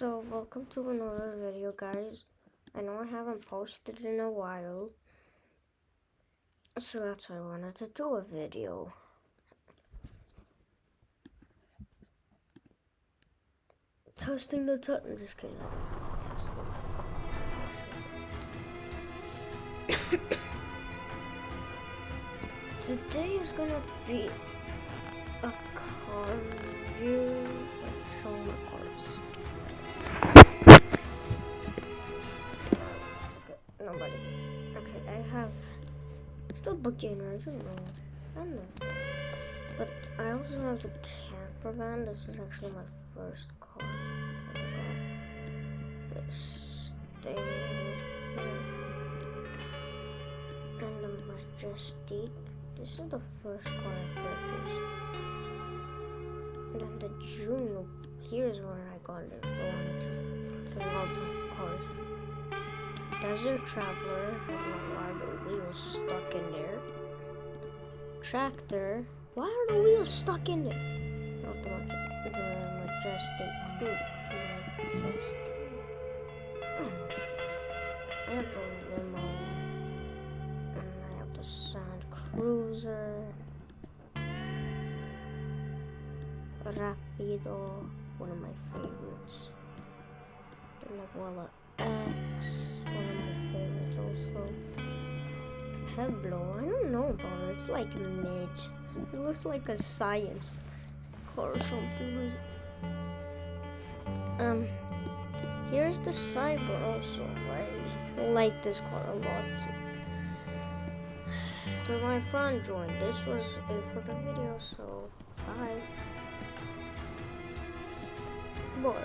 So welcome to another video, guys. I know I haven't posted in a while, so that's why I wanted to do a video. Testing the I'm just kidding, I don't have to test them. Today is gonna be a car review. Show my cars. Nobody. Okay, I have the beginner, I don't know. I know. But I also have the camper van. This is actually my first car. I got this thing and the Majestic. This is the first car I purchased. And then the Juno. Here's where I got it. I wanted to love the cars. Desert Traveler, I don't know why the wheels stuck in there. Tractor, why are the wheels stuck in there? Not the Majestic. Majestic. Oh. I have the limo, and I have the Sand Cruiser. Rapido, one of my favorites. Then the Walla X. One of my favorites also. Pueblo, I don't know about it. It's like mid. It looks like a science car or something. Here's the Cyber also. I like this car a lot. But my friend joined. This was it for the video, so bye. Boy.